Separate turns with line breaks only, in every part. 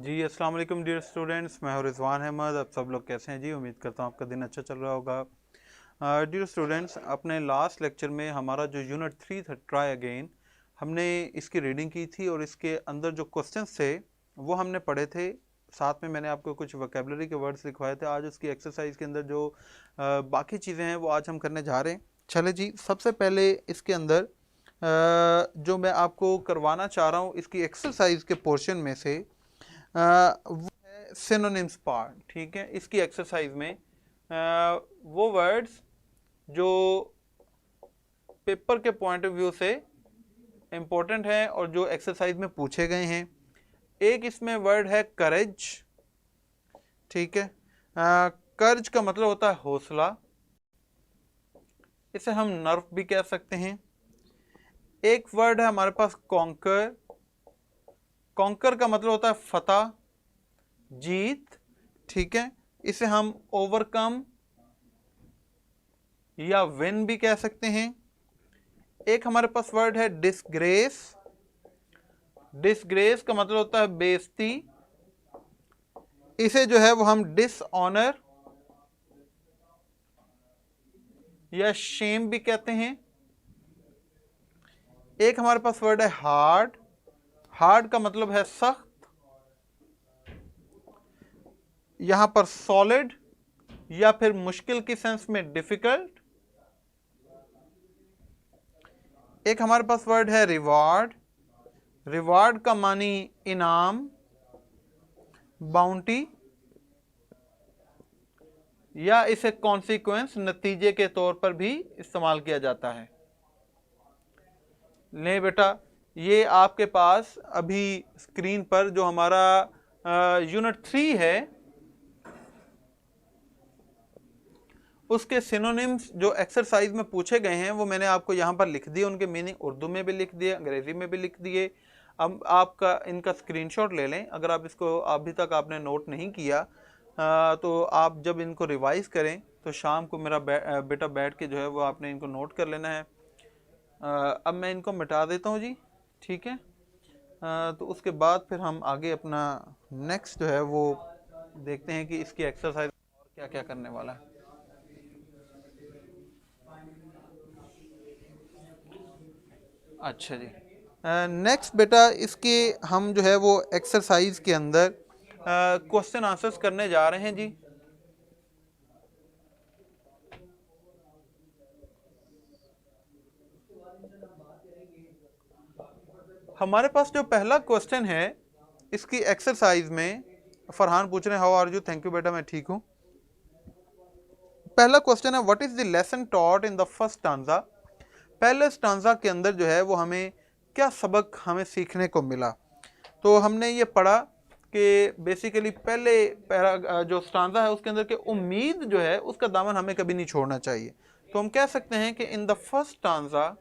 जी अस्सलाम वालेकुम dear students, मैं हूं रिजवान अहमद। आप सब लोग कैसे हैं जी? उम्मीद करता हूं आपका दिन अच्छा चल रहा होगा। डियर स्टूडेंट्स, अपने लास्ट लेक्चर में हमारा जो यूनिट 3 था ट्राई अगेन, हमने इसकी रीडिंग की थी और इसके अंदर जो क्वेश्चंस थे वो हमने पढ़े थे। साथ में मैंने आपको कुछ वोकेबलरी के वर्ड्स लिखवाए थे। आज उसकी एक्सरसाइज के अंदर जो बाकी चीज़ें हैं वो आज हम करने जा रहे हैं। चले जी, सबसे पहले इसके अंदर जो मैं आपको करवाना चाह रहा हूँ इसकी एक्सरसाइज के पोर्शन में से वो है सिनोनिम्स पार्ट। ठीक है, इसकी एक्सरसाइज में वो वर्ड्स जो पेपर के पॉइंट ऑफ व्यू से इम्पोर्टेंट है और जो एक्सरसाइज में पूछे गए हैं। एक इसमें वर्ड है करेज। ठीक है, कर्ज का मतलब होता है हौसला, इसे हम नर्व भी कह सकते हैं। एक वर्ड है हमारे पास कॉन्कर। कॉन्कर का मतलब होता है फतह, जीत। ठीक है, इसे हम ओवरकम या विन भी कह सकते हैं। एक हमारे पास वर्ड है डिसग्रेस। डिसग्रेस का मतलब होता है बेइज्जती, इसे जो है वो हम डिसऑनर या शेम भी कहते हैं। एक हमारे पास वर्ड है हार्ड। हार्ड का मतलब है सख्त, यहां पर सॉलिड या फिर मुश्किल की सेंस में डिफिकल्ट। एक हमारे पास वर्ड है रिवार्ड। रिवार्ड का मानी इनाम, बाउंटी, या इसे कॉन्सिक्वेंस, नतीजे के तौर पर भी इस्तेमाल किया जाता है। ले बेटा, ये आपके पास अभी स्क्रीन पर जो हमारा यूनिट 3 है उसके सिनोनिम्स जो एक्सरसाइज में पूछे गए हैं वो मैंने आपको यहाँ पर लिख दिए। उनके मीनिंग उर्दू में भी लिख दिए, अंग्रेजी में भी लिख दिए। अब आपका इनका स्क्रीनशॉट ले लें। अगर आप इसको अभी तक आपने नोट नहीं किया तो आप जब इनको रिवाइज करें तो शाम को मेरा बेटा बैठ के जो है वो आपने इनको नोट कर लेना है। अब मैं इनको मिटा देता हूँ जी। ठीक है, तो उसके बाद फिर हम आगे अपना नेक्स्ट जो है वो देखते हैं कि इसकी एक्सरसाइज और क्या क्या करने वाला है। अच्छा जी, नेक्स्ट बेटा इसके हम जो है वो एक्सरसाइज के अंदर क्वेश्चन आंसर्स करने जा रहे हैं जी। हमारे पास जो पहला क्वेश्चन है इसकी एक्सरसाइज में, फरहान पूछ रहे हैं how are you. Thank you बेटा, मैं ठीक हूँ। पहला क्वेश्चन है what is the lesson taught in the first stanza. पहले स्टांजा के अंदर जो है वो हमें क्या सबक हमें सीखने को मिला। तो हमने ये पढ़ा कि बेसिकली पहले पैरा जो स्टांजा है उसके अंदर के उम्मीद जो है उसका दामन हमें कभी नहीं छोड़ना चाहिए। तो हम कह सकते हैं कि इन the first stanza,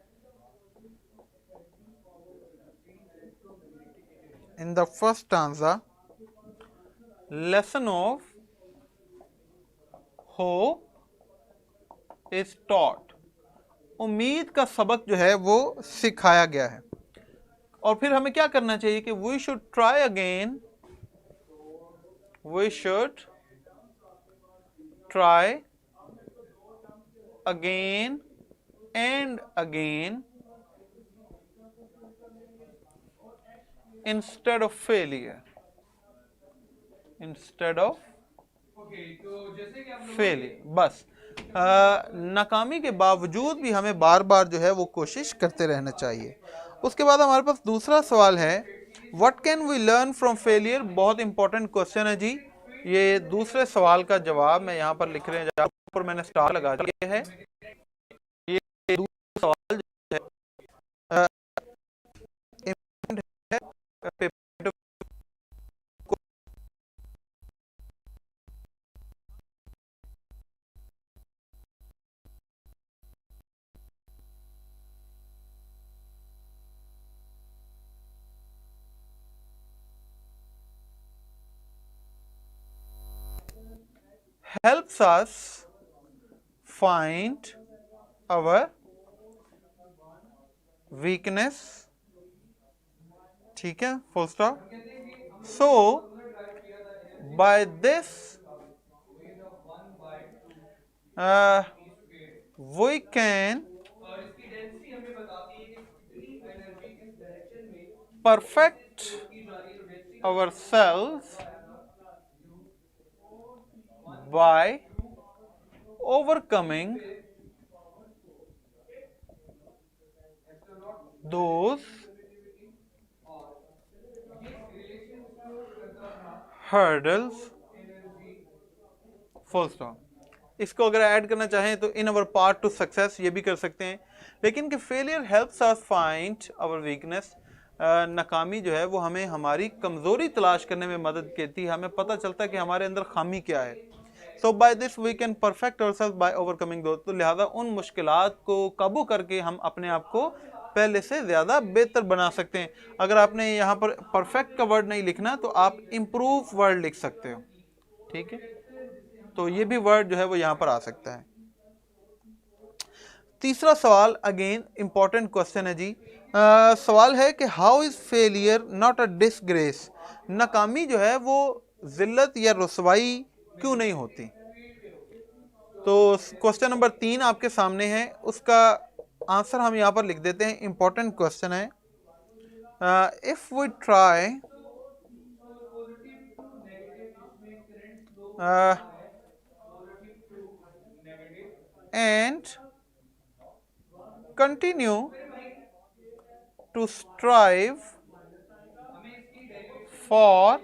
in the first stanza lesson of hope is taught. उम्मीद का सबक जो है वो सिखाया गया है। और फिर हमें क्या करना चाहिए कि we should try again, we should try again and again instead of failure, instead of failure. बस नाकामी के बावजूद भी हमें बार बार जो है वो कोशिश करते रहना चाहिए। उसके बाद हमारे पास दूसरा सवाल है what can we learn from failure. बहुत इंपॉर्टेंट क्वेश्चन है जी। ये दूसरे सवाल का जवाब मैं यहाँ पर लिख रहे हैं, जहाँ पर मैंने स्टार लगा दिया है। ये दूसरा सवाल जो है helps us find our weakness। ठीक है, full stop. So By this, we can perfect ourselves by overcoming those hurdles. Full stop. इसको अगर ऐड करना चाहें तो in our part to success ये भी कर सकते हैं, लेकिन कि failure helps us find our weakness. नाकामी जो है वो हमें हमारी कमज़ोरी तलाश करने में मदद करती है, हमें पता चलता है कि हमारे अंदर खामी क्या है. So by this we can perfect ourselves by overcoming those. तो लिहाजा उन मुश्किलात को काबू करके हम अपने आप को पहले से ज़्यादा बेहतर बना सकते हैं. अगर आपने यहाँ पर परफेक्ट का वर्ड नहीं लिखना तो आप इम्प्रूव वर्ड लिख सकते हो. ठीक है, तो ये भी वर्ड जो है वो यहाँ पर आ सकता है. तीसरा सवाल अगेन इंपॉर्टेंट क्वेश्चन है जी. सवाल है कि how is failure not a disgrace. नाकामी जो है वो जिल्लत या रुसवाई क्यों नहीं होती. तो क्वेश्चन नंबर 3 आपके सामने है, उसका आंसर हम यहाँ पर लिख देते हैं. इंपॉर्टेंट क्वेश्चन है. If we try and continue to strive for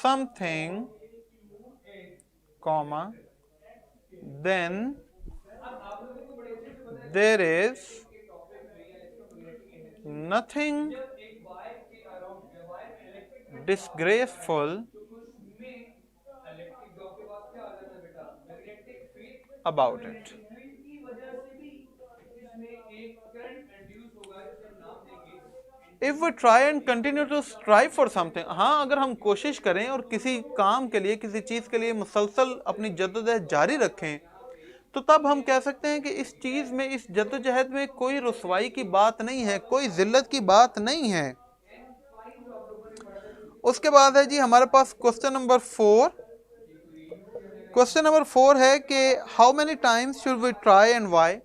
something, comma, then there is nothing disgraceful about it. If we try and continue to strive for something, हाँ अगर हम कोशिश करें और किसी काम के लिए किसी चीज़ के लिए मुसलसल अपनी जद्दोजहद जारी रखें तो तब हम कह सकते हैं कि इस चीज़ में, इस जद्दोजहद में कोई रुसवाई की बात नहीं है, कोई जिल्लत की बात नहीं है. उसके बाद है जी हमारे पास क्वेश्चन नंबर 4. क्वेश्चन नंबर 4 है कि how many times should we try and why.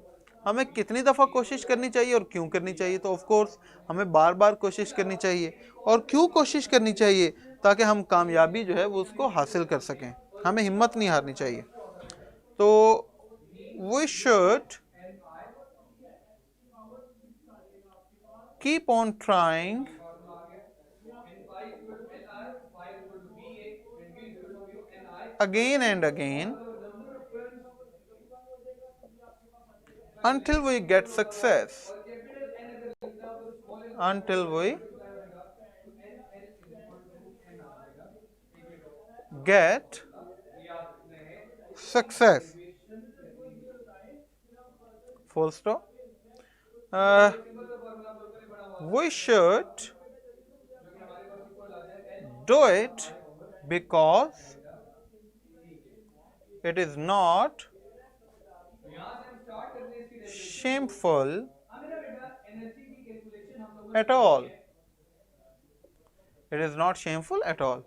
हमें कितनी दफ़ा कोशिश करनी चाहिए और क्यों करनी चाहिए. तो ऑफ कोर्स हमें बार बार कोशिश करनी चाहिए. और क्यों कोशिश करनी चाहिए? ताकि हम कामयाबी जो है वो उसको हासिल कर सकें. हमें हिम्मत नहीं हारनी चाहिए. तो we should keep on trying again and again until we get success. Until we get success. Full stop. We should do it because it is not shameful at all. It is not shameful at all.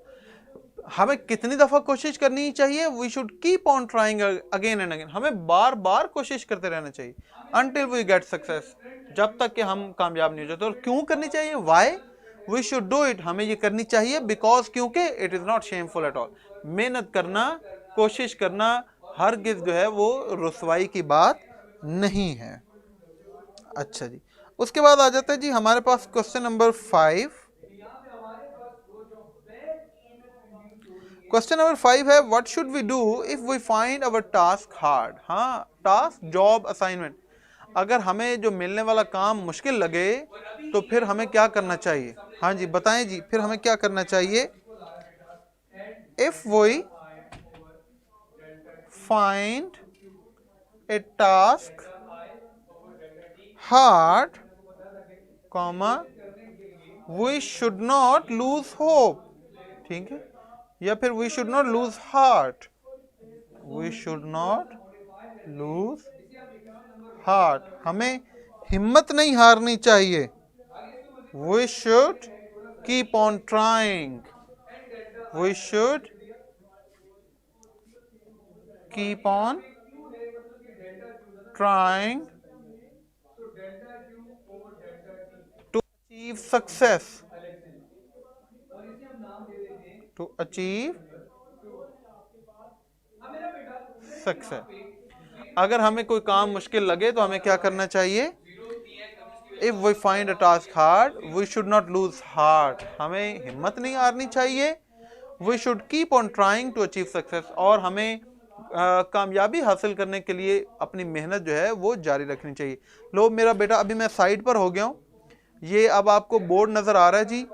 हमें कितनी दफ़ा कोशिश करनी चाहिए? We should keep on trying again and again. हमें बार बार कोशिश करते रहना चाहिए. अनटिल वी गेट सक्सेस, जब तक कि हम कामयाब नहीं हो जाते. और क्यों करनी चाहिए? Why we should do it. हमें ये करनी चाहिए बिकॉज, क्योंकि it is not shameful at all. मेहनत करना, कोशिश करना हरगिज़ जो है वो रुसवाई की बात नहीं है. अच्छा जी, उसके बाद आ जाता है जी हमारे पास क्वेश्चन नंबर 5. क्वेश्चन नंबर 5 है what should we do if we find our task hard. हाँ, टास्क, जॉब, असाइनमेंट. अगर हमें जो मिलने वाला काम मुश्किल लगे तो फिर हमें क्या करना चाहिए? हाँ जी बताएं जी, फिर हमें क्या करना चाहिए? If we find a task hard, comma, we should not lose hope. ठीक है, या फिर we should not lose heart. We should not lose heart. हमें हिम्मत नहीं हारनी चाहिए. We should keep on trying. we should keep on trying to achieve success, to achieve success. अगर हमें कोई काम मुश्किल लगे तो हमें क्या करना चाहिए? If we find a task hard we should not lose heart, हमें हिम्मत नहीं हारनी चाहिए। We should keep on trying to achieve success, और हमें कामयाबी हासिल करने के लिए अपनी मेहनत जो है वो जारी रखनी चाहिए। लो मेरा बेटा, अभी मैं साइड पर हो गया हूँ, ये अब आपको बोर्ड नजर आ रहा है जी।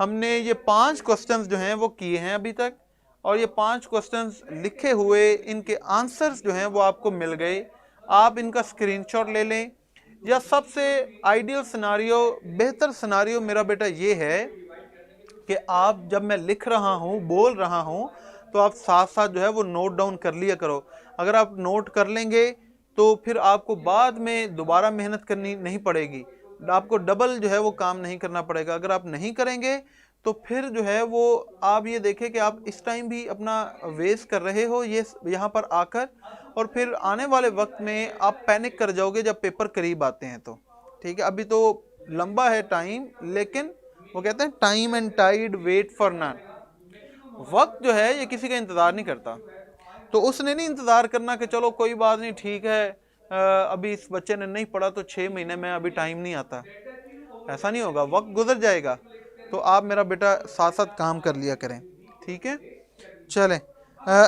हमने ये 5 क्वेश्चंस जो हैं वो किए हैं अभी तक, और ये 5 क्वेश्चंस लिखे हुए इनके आंसर्स जो हैं वो आपको मिल गए। आप इनका स्क्रीनशॉट ले लें, या सबसे आइडियल सिनारियो, बेहतर सिनारियो मेरा बेटा ये है कि आप जब मैं लिख रहा हूँ, बोल रहा हूँ, तो आप साथ साथ जो है वो नोट डाउन कर लिया करो। अगर आप नोट कर लेंगे तो फिर आपको बाद में दोबारा मेहनत करनी नहीं पड़ेगी, आपको डबल जो है वो काम नहीं करना पड़ेगा। अगर आप नहीं करेंगे तो फिर जो है वो आप ये देखें कि आप इस टाइम भी अपना वेस्ट कर रहे हो ये यहाँ पर आकर, और फिर आने वाले वक्त में आप पैनिक कर जाओगे जब पेपर करीब आते हैं तो। ठीक है, अभी तो लंबा है टाइम, लेकिन वो कहते हैं time and tide wait for none, वक्त जो है ये किसी का इंतजार नहीं करता। तो उसने नहीं इंतजार करना कि चलो कोई बात नहीं, ठीक है अभी इस बच्चे ने नहीं पढ़ा तो 6 महीने में अभी टाइम नहीं आता, ऐसा नहीं होगा, वक्त गुजर जाएगा। तो आप मेरा बेटा साथ साथ काम कर लिया करें, ठीक है। चलें,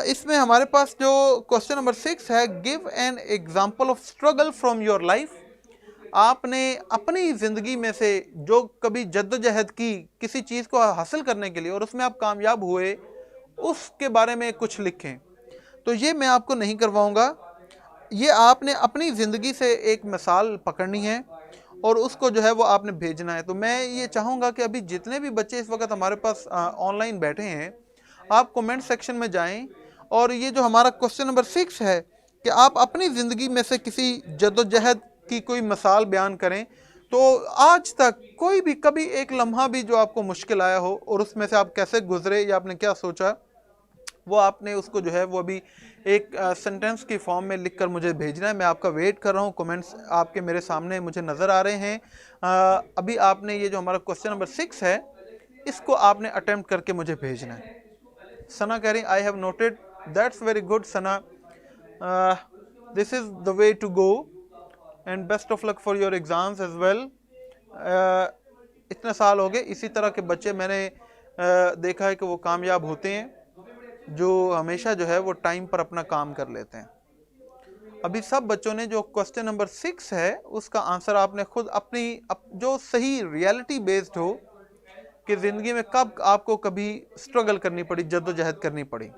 इसमें हमारे पास जो क्वेश्चन नंबर 6 है, give an example of struggle from your life. आपने अपनी ज़िंदगी में से जो कभी जद्दोजहद की किसी चीज़ को हासिल करने के लिए और उसमें आप कामयाब हुए, उसके बारे में कुछ लिखें। तो ये मैं आपको नहीं करवाऊंगा, ये आपने अपनी ज़िंदगी से एक मिसाल पकड़नी है और उसको जो है वो आपने भेजना है। तो मैं ये चाहूँगा कि अभी जितने भी बच्चे इस वक्त हमारे पास ऑनलाइन बैठे हैं, आप कमेंट सेक्शन में जाएं, और ये जो हमारा क्वेश्चन नंबर 6 है कि आप अपनी ज़िंदगी में से किसी जद्दोजहद की कोई मिसाल बयान करें। तो आज तक कोई भी कभी एक लम्हा भी जो आपको मुश्किल आया हो और उसमें से आप कैसे गुजरे या आपने क्या सोचा, वो आपने उसको जो है वो अभी एक सेंटेंस की फॉर्म में लिखकर मुझे भेजना है। मैं आपका वेट कर रहा हूँ, कमेंट्स आपके मेरे सामने मुझे नज़र आ रहे हैं। अभी आपने ये जो हमारा क्वेश्चन नंबर 6 है इसको आपने अटेम्प्ट करके मुझे भेजना है। सना कह रही I have noted, that's very good Sana, this is the way to go and best of luck for your exams as well. इतने साल हो गए, इसी तरह के बच्चे मैंने देखा है कि वो कामयाब होते हैं, जो हमेशा जो है वो टाइम पर अपना काम कर लेते हैं। अभी सब बच्चों ने जो क्वेश्चन नंबर 6 है उसका आंसर आपने खुद अपनी जो सही रियलिटी बेस्ड हो कि ज़िंदगी में कब आपको कभी स्ट्रगल करनी पड़ी, जद्दोजहद करनी पड़ी।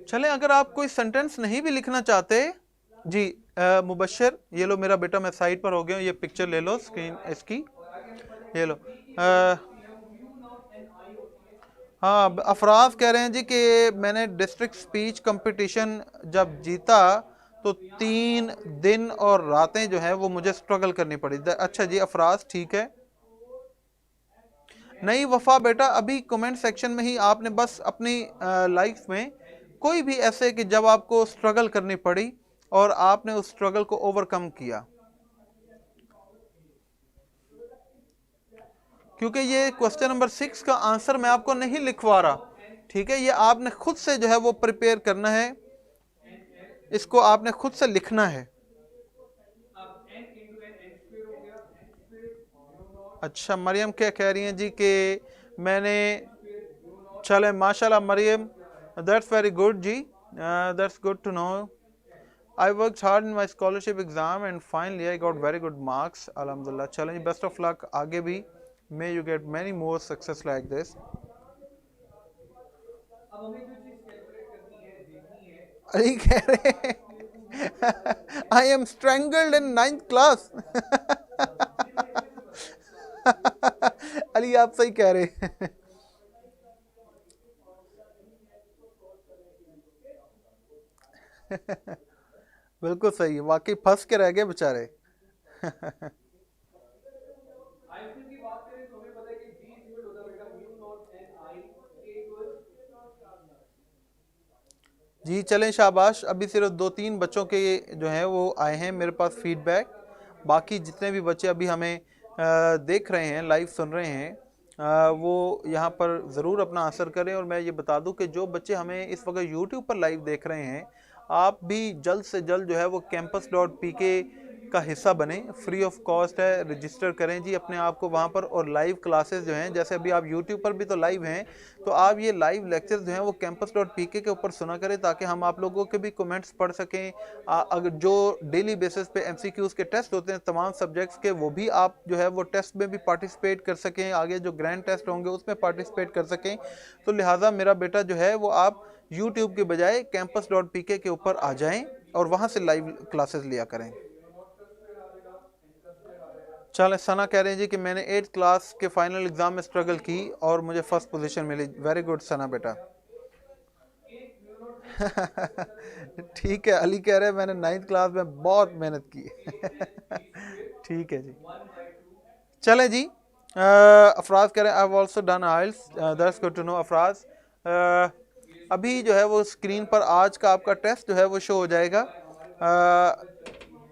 चलें, अगर आप कोई सेंटेंस नहीं भी लिखना चाहते जी, मुबशर ये लो मेरा बेटा, मैं साइड पर हो गया हूँ, ये पिक्चर ले लो स्क्रीन इसकी, ये लो। हाँ, अफराज कह रहे हैं जी कि मैंने डिस्ट्रिक्ट स्पीच कंपटीशन जब जीता तो 3 दिन और रातें जो है वो मुझे स्ट्रगल करनी पड़ी। अच्छा जी अफराज, ठीक है। नहीं वफा बेटा, अभी कमेंट सेक्शन में ही आपने बस अपनी लाइफ में कोई भी ऐसे कि जब आपको स्ट्रगल करनी पड़ी और आपने उस स्ट्रगल को ओवरकम किया, क्योंकि ये क्वेश्चन नंबर 6 का आंसर मैं आपको नहीं लिखवा रहा, ठीक है। ये आपने खुद से जो है वो प्रिपेयर करना है, इसको आपने खुद से लिखना है। अच्छा, मरियम क्या कह रही हैं जी कि मैंने, चले माशाल्लाह मरियम, दैट्स वेरी गुड जी, that's good to know. I worked hard in my scholarship exam and finally I got very good marks, alhamdulillah। चलें जी, बेस्ट ऑफ लक आगे भी, may you get many more success like this। Ali कह रहे हैं I am strangled in 9th class Ali आप सही कह रहे हैं। बिल्कुल सही है, वाकई फंस के रह गए बेचारे।
आइंस्टीन की बात करें तो हमें पता है कि जी इक्वल होता है बेटा म्यू नॉट एन आई के इक्वल।
जी चलें, शाबाश। अभी सिर्फ 2-3 बच्चों के जो हैं वो आए हैं मेरे पास फीडबैक। बाकी जितने भी बच्चे अभी हमें देख रहे हैं, लाइव सुन रहे हैं, वो यहाँ पर ज़रूर अपना आंसर करें। और मैं ये बता दूं कि जो बच्चे हमें इस वक्त यूट्यूब पर लाइव देख रहे हैं, आप भी जल्द से जल्द जो है वो campus.pk का हिस्सा बने। फ्री ऑफ कॉस्ट है, रजिस्टर करें जी अपने आप को वहाँ पर। और लाइव क्लासेस जो हैं, जैसे अभी आप यूट्यूब पर भी तो लाइव हैं, तो आप ये लाइव लेक्चर्स जो हैं वो campus.pk के ऊपर सुना करें, ताकि हम आप लोगों के भी कमेंट्स पढ़ सकें। अगर जो डेली बेसिस पे MCQs के टेस्ट होते हैं तमाम सब्जेक्ट्स के, वो भी आप जो है वो टेस्ट में भी पार्टिसिपेट कर सकें, आगे जो ग्रैंड टेस्ट होंगे उसमें पार्टिसिपेट कर सकें। तो लिहाजा मेरा बेटा जो है वो आप यूट्यूब के बजाय campus.pk के ऊपर आ जाएं और वहाँ से लाइव क्लासेस लिया करें। चल, सना कह रहे हैं जी कि मैंने 8th क्लास के फाइनल एग्जाम में स्ट्रगल की और मुझे फर्स्ट पोजीशन मिली। वेरी गुड सना बेटा। ठीक है, अली कह रहे हैं मैंने 9th क्लास में बहुत मेहनत की। ठीक है जी। चले जी। अफराज कह रहे हैं I have also done isles, that's good to know Afraz. अभी जो है वो स्क्रीन पर आज का आपका टेस्ट जो है वो शो हो जाएगा।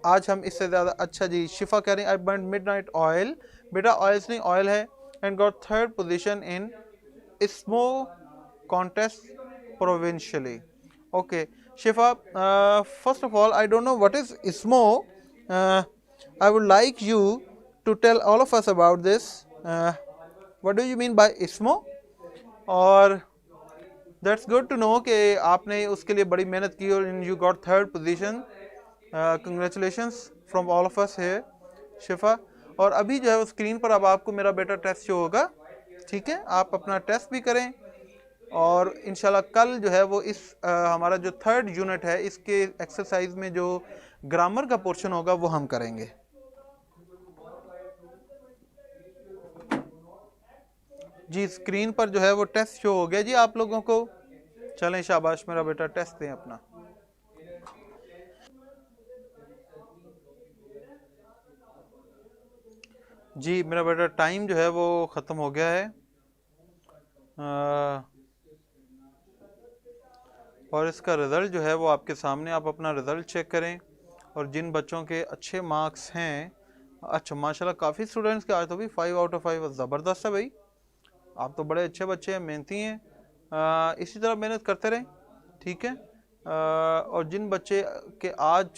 आज हम इससे ज़्यादा अच्छा जी। शिफा कह रही हैं आई बर्न मिडनाइट ऑयल। बेटा ऑयल्स नहीं, ऑयल है। And got 3rd position in SMO contest provincially. Okay, Shifa, first of all, I don't know what is ISMO. I would like you to tell all of us about this. What do you mean by ISMO? और that's good to no कि आपने उसके लिए बड़ी मेहनत की और you got 3rd position. Congratulations from all of us here शिफा। और अभी जो है वो स्क्रीन पर अब आपको मेरा बेटा टेस्ट शो होगा। ठीक है, आप अपना टेस्ट भी करें और इंशाल्लाह कल जो है वो इस हमारा जो 3rd यूनिट है इसके एक्सरसाइज में जो ग्रामर का पोर्शन होगा वो हम करेंगे। जी स्क्रीन पर जो है वो टेस्ट शो हो गया जी आप लोगों को। चलें, शाबाश, मेरा बेटा टेस्ट दें अपना। जी मेरा बेटा टाइम जो है वो ख़त्म हो गया है। और इसका रिज़ल्ट जो है वो आपके सामने, आप अपना रिज़ल्ट चेक करें। और जिन बच्चों के अच्छे मार्क्स हैं, अच्छा माशाल्लाह काफ़ी स्टूडेंट्स के आज तो भी 5 आउट ऑफ 5, ज़बरदस्त है भाई। आप तो बड़े अच्छे बच्चे हैं, मेहनती हैं। इसी तरह मेहनत करते रहें, ठीक है। और जिन बच्चे के आज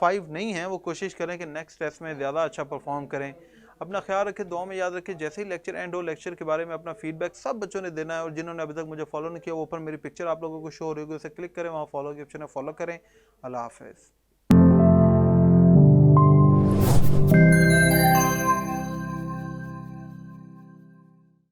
5 नहीं हैं वो कोशिश करें कि नेक्स्ट टेस्ट में ज़्यादा अच्छा परफॉर्म करें। अपना ख्याल रखें, दुआ में याद रखें। जैसे ही लेक्चर एंड हो, लेक्चर के बारे में अपना फीडबैक सब बच्चों ने देना है। और जिन्होंने अभी तक मुझे फॉलो नहीं किया, वो ऊपर मेरी पिक्चर आप लोगों को शो हो रही होगी, उसे क्लिक करें, वहाँ फॉलो के ऑप्शन है, फॉलो करें। अल्लाह हाफ़िज़।